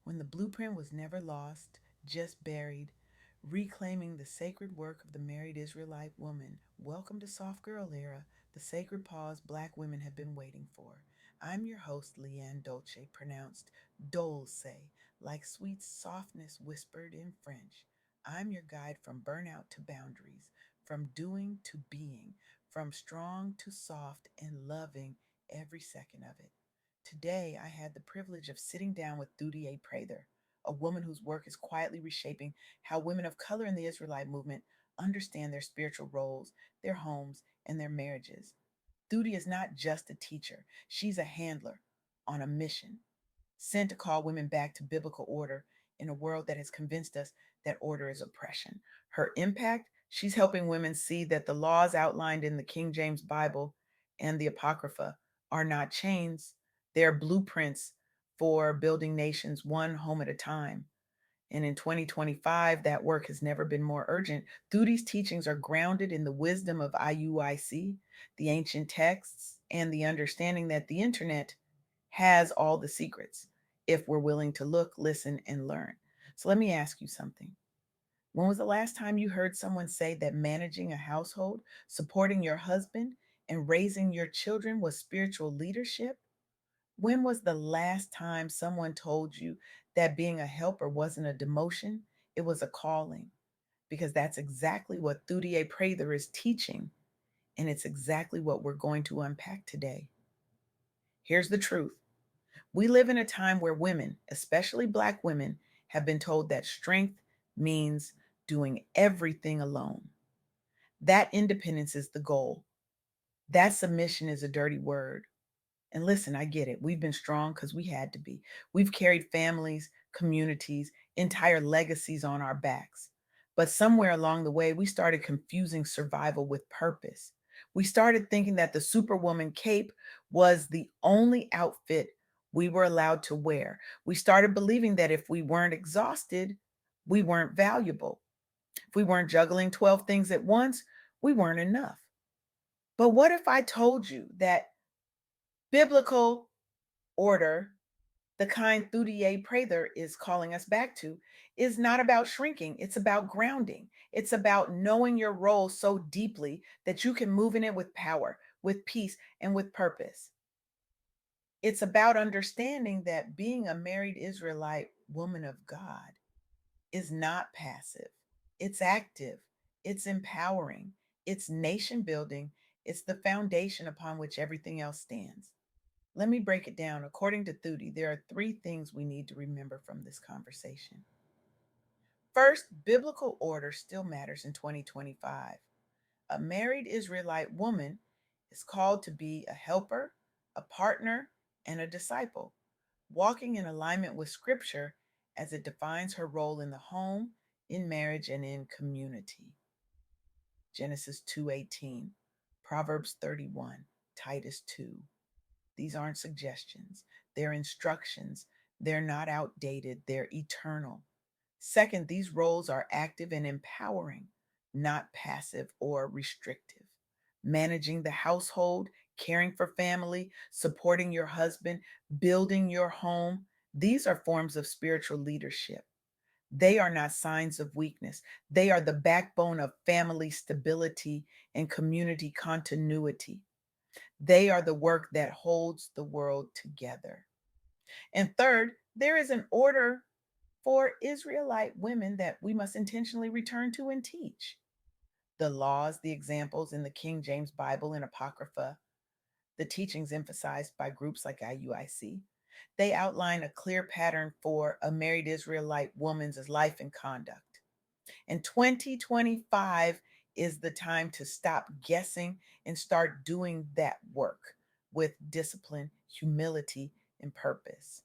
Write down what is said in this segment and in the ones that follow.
when the blueprint was never lost, just buried, reclaiming the sacred work of the married Israelite woman. Welcome to Soft Girl Era, the sacred pause Black women have been waiting for. I'm your host, LeAnne Dolce, pronounced Dolce, like sweet softness whispered in French. I'm your guide from burnout to boundaries, from doing to being, from strong to soft and loving every second of it. Today, I had the privilege of sitting down with Thudie Prather, a woman whose work is quietly reshaping how women of color in the Israelite movement understand their spiritual roles, their homes, and their marriages. Thudie is not just a teacher, she's a handler on a mission, sent to call women back to biblical order in a world that has convinced us that order is oppression. Her impact, she's helping women see that the laws outlined in the King James Bible and the Apocrypha are not chains, they're blueprints for building nations one home at a time. And in 2025, that work has never been more urgent. Thudie's teachings are grounded in the wisdom of IUIC, the ancient texts, and the understanding that the internet has all the secrets if we're willing to look, listen, and learn. So let me ask you something. When was the last time you heard someone say that managing a household, supporting your husband, and raising your children was spiritual leadership? When was the last time someone told you that being a helper wasn't a demotion, it was a calling? Because that's exactly what Thudie Prather is teaching, and it's exactly what we're going to unpack today. Here's the truth. We live in a time where women, especially Black women, have been told that strength means doing everything alone. That independence is the goal. That submission is a dirty word. And listen, I get it. We've been strong because we had to be. We've carried families, communities, entire legacies on our backs. But somewhere along the way, we started confusing survival with purpose. We started thinking that the Superwoman cape was the only outfit we were allowed to wear. We started believing that if we weren't exhausted, we weren't valuable. If we weren't juggling 12 things at once, we weren't enough. But what if I told you that biblical order, the kind Thudie Prather is calling us back to, is not about shrinking. It's about grounding. It's about knowing your role so deeply that you can move in it with power, with peace, and with purpose. It's about understanding that being a married Israelite woman of God is not passive, it's active, it's empowering, it's nation building, it's the foundation upon which everything else stands. Let me break it down. According to Thudie, there are three things we need to remember from this conversation. First, biblical order still matters in 2025. A married Israelite woman is called to be a helper, a partner, and a disciple, walking in alignment with Scripture as it defines her role in the home, in marriage, and in community. Genesis 2:18, Proverbs 31, Titus 2. These aren't suggestions, they're instructions. They're not outdated, they're eternal. Second, these roles are active and empowering, not passive or restrictive. Managing the household, caring for family, supporting your husband, building your home, these are forms of spiritual leadership. They are not signs of weakness. They are the backbone of family stability and community continuity. They are the work that holds the world together. And third, there is an order for Israelite women that we must intentionally return to and teach. The laws, the examples in the King James Bible and Apocrypha, the teachings emphasized by groups like IUIC, they outline a clear pattern for a married Israelite woman's life and conduct. And 2025 is the time to stop guessing and start doing that work with discipline, humility, and purpose.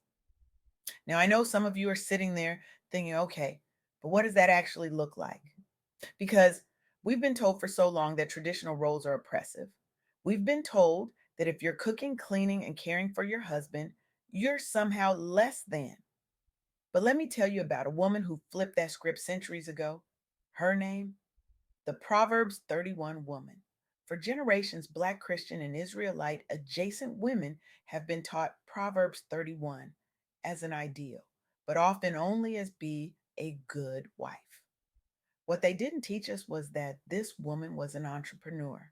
Now, I know some of you are sitting there thinking, okay, but what does that actually look like? Because we've been told for so long that traditional roles are oppressive. We've been told that if you're cooking, cleaning, and caring for your husband, you're somehow less than. But let me tell you about a woman who flipped that script centuries ago. Her name, the Proverbs 31 woman. For generations, Black Christian and Israelite adjacent women have been taught Proverbs 31 as an ideal. but often only as be a good wife. What they didn't teach us was that this woman was an entrepreneur.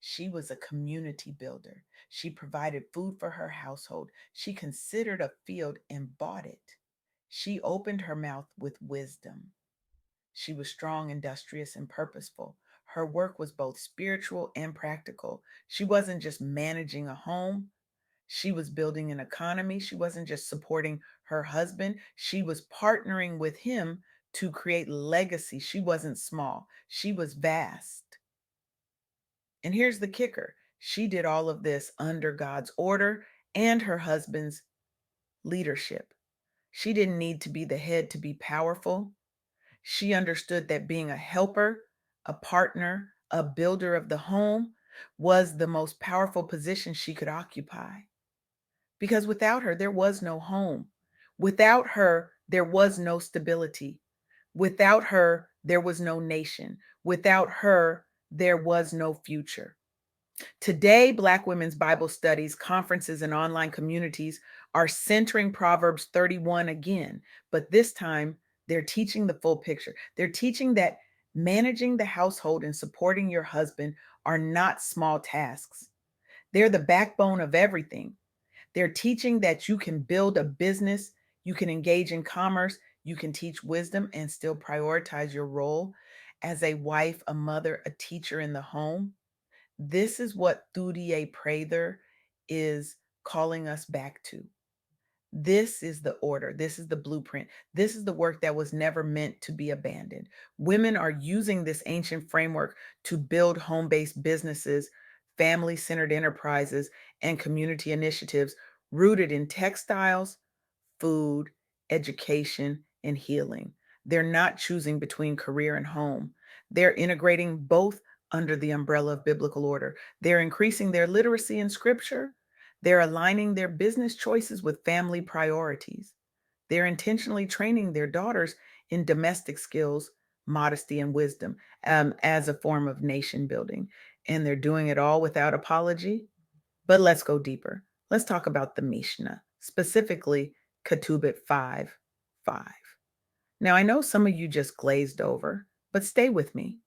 She was a community builder. She provided food for her household. She considered a field and bought it. She opened her mouth with wisdom. She was strong, industrious, and purposeful. Her work was both spiritual and practical. She wasn't just managing a home, she was building an economy. She wasn't just supporting her husband, she was partnering with him to create legacy. She wasn't small, she was vast. And here's the kicker, she did all of this under God's order and her husband's leadership. She didn't need to be the head to be powerful. She understood that being a helper, a partner, a builder of the home was the most powerful position she could occupy. Because without her, there was no home. Without her, there was no stability. Without her, there was no nation. Without her, there was no future. Today, Black women's Bible studies, conferences, and online communities are centering Proverbs 31 again, but this time they're teaching the full picture. They're teaching that managing the household and supporting your husband are not small tasks, they're the backbone of everything. They're teaching that you can build a business, you can engage in commerce, you can teach wisdom and still prioritize your role as a wife, a mother, a teacher in the home. This is what Thudie Prather is calling us back to. This is the order. This is the blueprint. This is the work that was never meant to be abandoned. Women are using this ancient framework to build home based businesses, family centered enterprises, and community initiatives rooted in textiles, food, education, and healing. They're not choosing between career and home. They're integrating both under the umbrella of biblical order. They're increasing their literacy in scripture. They're aligning their business choices with family priorities. They're intentionally training their daughters in domestic skills, modesty, and wisdom as a form of nation building. And they're doing it all without apology. But let's go deeper. Let's talk about the Mishnah, specifically Ketubit 5:5. Now, I know some of you just glazed over, but stay with me.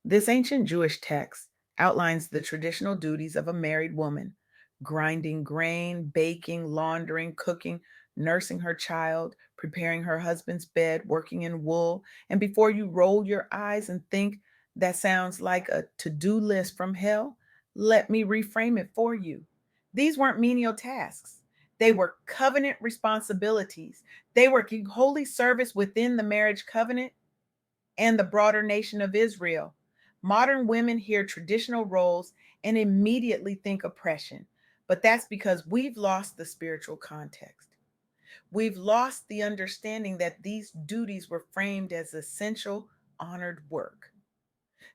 This ancient Jewish text outlines the traditional duties of a married woman: grinding grain, baking, laundering, cooking, nursing her child, preparing her husband's bed, working in wool. And before you roll your eyes and think that sounds like a to do list from hell, let me reframe it for you. These weren't menial tasks, they were covenant responsibilities. They were holy service within the marriage covenant and the broader nation of Israel. Modern women hear traditional roles and immediately think oppression, but that's because we've lost the spiritual context. We've lost the understanding that these duties were framed as essential, honored work.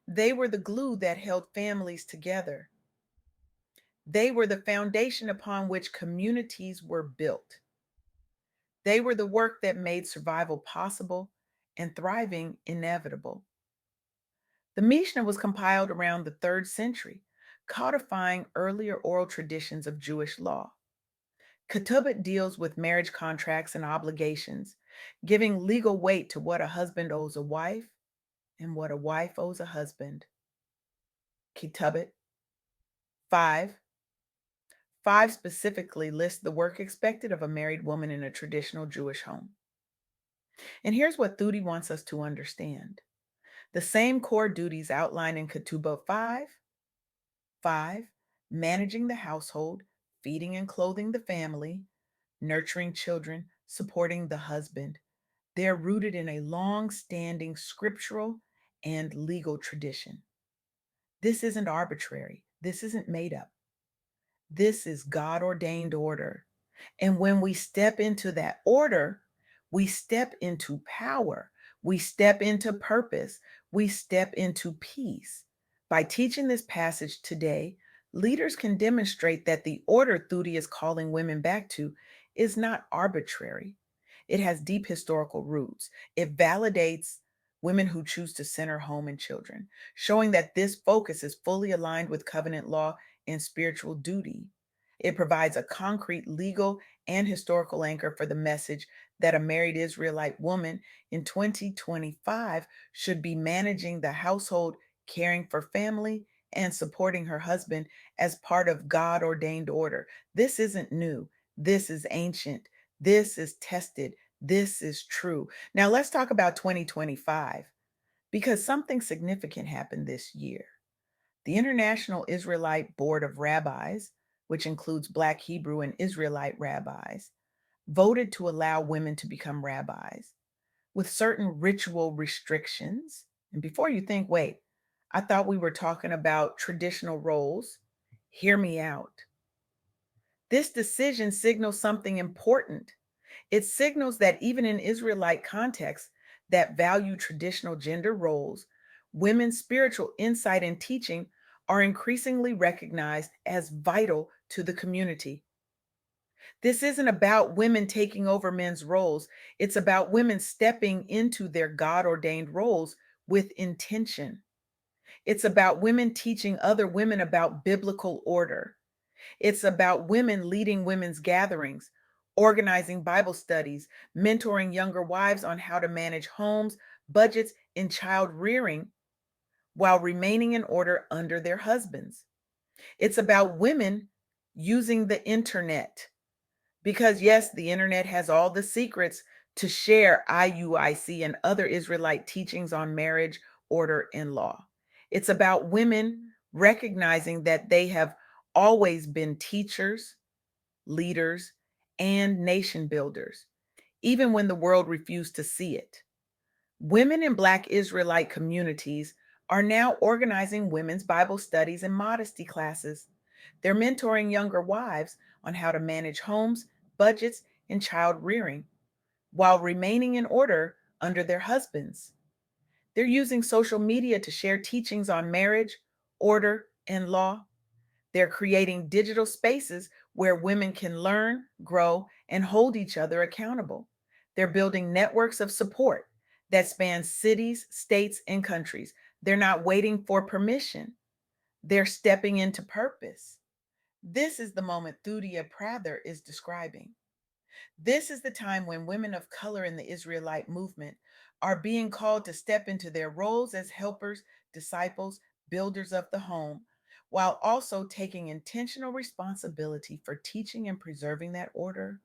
They were the glue that held families together. They were the foundation upon which communities were built. They were the work that made survival possible and thriving inevitable. The Mishnah was compiled around the 3rd century, codifying earlier oral traditions of Jewish law. Ketubot deals with marriage contracts and obligations, giving legal weight to what a husband owes a wife and what a wife owes a husband. Ketubot 5. 5 specifically lists the work expected of a married woman in a traditional Jewish home. And here's what Thudie wants us to understand. The same core duties outlined in Ketubot 5, managing the household, feeding and clothing the family, nurturing children, supporting the husband. They're rooted in a long standing scriptural and legal tradition. This isn't arbitrary, this isn't made up. This is God ordained order. And when we step into that order, we step into power, we step into purpose, we step into peace. By teaching this passage today, leaders can demonstrate that the order Thudie is calling women back to is not arbitrary. It has deep historical roots. It validates women who choose to center home and children, showing that this focus is fully aligned with covenant law and spiritual duty. It provides a concrete legal and historical anchor for the message that a married Israelite woman in 2025 should be managing the household, caring for family, and supporting her husband as part of God ordained order. This isn't new. This is ancient. This is tested. This is true. Now let's talk about 2025 because something significant happened this year. The International Israelite Board of Rabbis, which includes Black Hebrew and Israelite rabbis, voted to allow women to become rabbis with certain ritual restrictions. And before you think, wait, I thought we were talking about traditional roles, hear me out. This decision signals something important. It signals that even in Israelite contexts that value traditional gender roles, women's spiritual insight and teaching are increasingly recognized as vital to the community. This isn't about women taking over men's roles, it's about women stepping into their God ordained roles with intention. It's about women teaching other women about biblical order. It's about women leading women's gatherings, organizing Bible studies, mentoring younger wives on how to manage homes, budgets, and child rearing while remaining in order under their husbands. It's about women using the internet because, yes, the internet has all the secrets to share IUIC and other Israelite teachings on marriage, order, and law. It's about women recognizing that they have always been teachers, leaders, and nation builders, even when the world refused to see it. Women in Black Israelite communities are now organizing women's Bible studies and modesty classes. They're mentoring younger wives on how to manage homes, budgets, and child rearing while remaining in order under their husbands. They're using social media to share teachings on marriage, order, and law. They're creating digital spaces where women can learn, grow, and hold each other accountable. They're building networks of support that span cities, states, and countries. They're not waiting for permission, they're stepping into purpose. This is the moment Thudie Prather is describing. This is the time when women of color in the Israelite movement are being called to step into their roles as helpers, disciples, builders of the home, while also taking intentional responsibility for teaching and preserving that order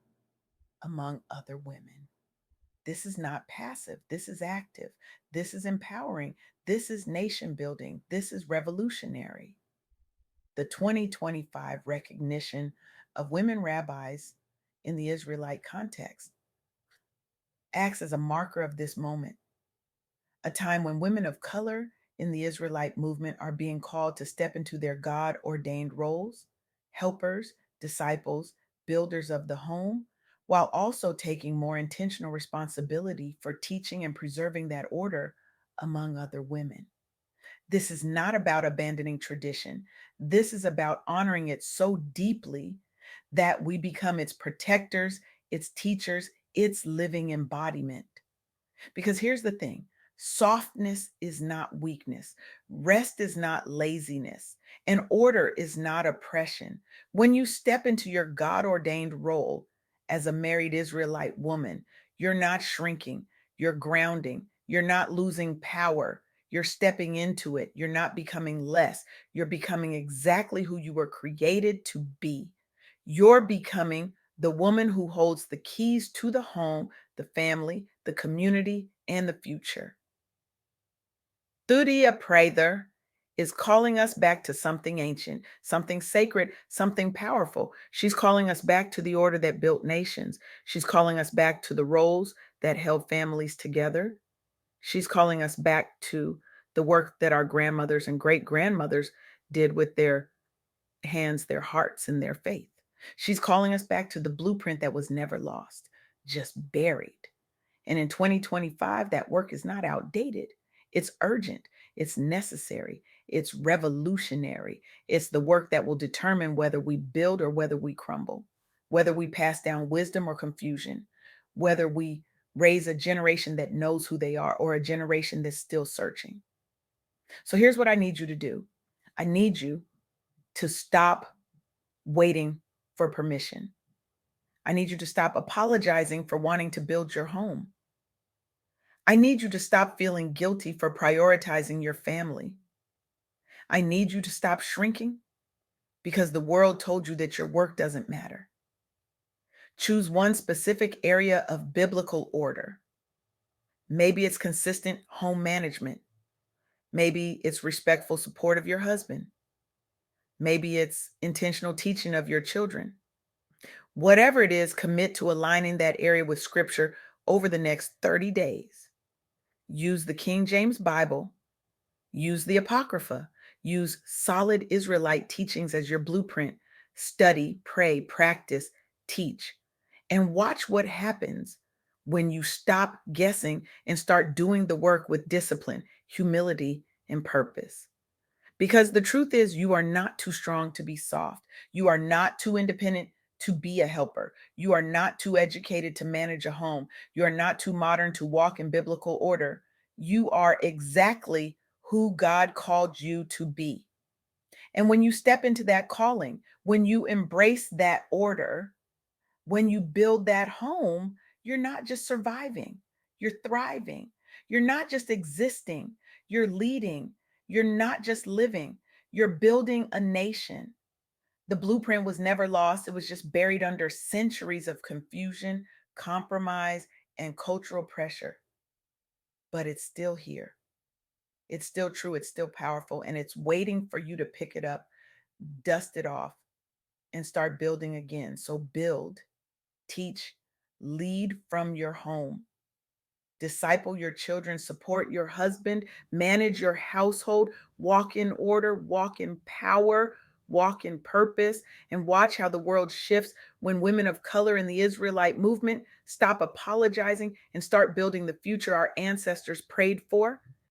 among other women. This is not passive, this is active, this is empowering, this is nation building, this is revolutionary. The 2025 recognition of women rabbis in the Israelite context acts as a marker of this moment, a time when women of color in the Israelite movement are being called to step into their God ordained roles, helpers, disciples, builders of the home, while also taking more intentional responsibility for teaching and preserving that order among other women. This is not about abandoning tradition. This is about honoring it so deeply that we become its protectors, its teachers, its living embodiment. Because here's the thing, softness is not weakness, rest is not laziness, and order is not oppression. When you step into your God ordained role as a married Israelite woman, you're not shrinking, you're grounding, you're not losing power. You're stepping into it. You're not becoming less. You're becoming exactly who you were created to be. You're becoming the woman who holds the keys to the home, the family, the community, and the future. Thudie Prather is calling us back to something ancient, something sacred, something powerful. She's calling us back to the order that built nations. She's calling us back to the roles that held families together. She's calling us back to the work that our grandmothers and great grandmothers did with their hands, their hearts, and their faith. She's calling us back to the blueprint that was never lost, just buried. And in 2025, that work is not outdated. It's urgent, it's necessary, it's revolutionary. It's the work that will determine whether we build or whether we crumble, whether we pass down wisdom or confusion, whether we raise a generation that knows who they are or a generation that's still searching. So here's what I need you to do. I need you to stop waiting for permission. I need you to stop apologizing for wanting to build your home. I need you to stop feeling guilty for prioritizing your family. I need you to stop shrinking because the world told you that your work doesn't matter. Choose one specific area of biblical order. Maybe it's consistent home management. Maybe it's respectful support of your husband. Maybe it's intentional teaching of your children. Whatever it is, commit to aligning that area with scripture over the next 30 days. Use the King James Bible, use the Apocrypha, use solid Israelite teachings as your blueprint. Study, pray, practice, teach, and watch what happens when you stop guessing and start doing the work with discipline, humility, and purpose. Because the truth is, you are not too strong to be soft. You are not too independent to be a helper. You are not too educated to manage a home. You are not too modern to walk in biblical order. You are exactly who God called you to be. And when you step into that calling, when you embrace that order, when you build that home, you're not just surviving, you're thriving. You're not just existing, you're leading. You're not just living, you're building a nation. The blueprint was never lost, it was just buried under centuries of confusion, compromise, and cultural pressure. But it's still here. It's still true, it's still powerful, and it's waiting for you to pick it up, dust it off, and start building again. So build, teach, lead from your home. Disciple your children, support your husband, manage your household, walk in order, walk in power, walk in purpose, and watch how the world shifts when women of color in the Israelite movement stop apologizing and start building the future our ancestors prayed for.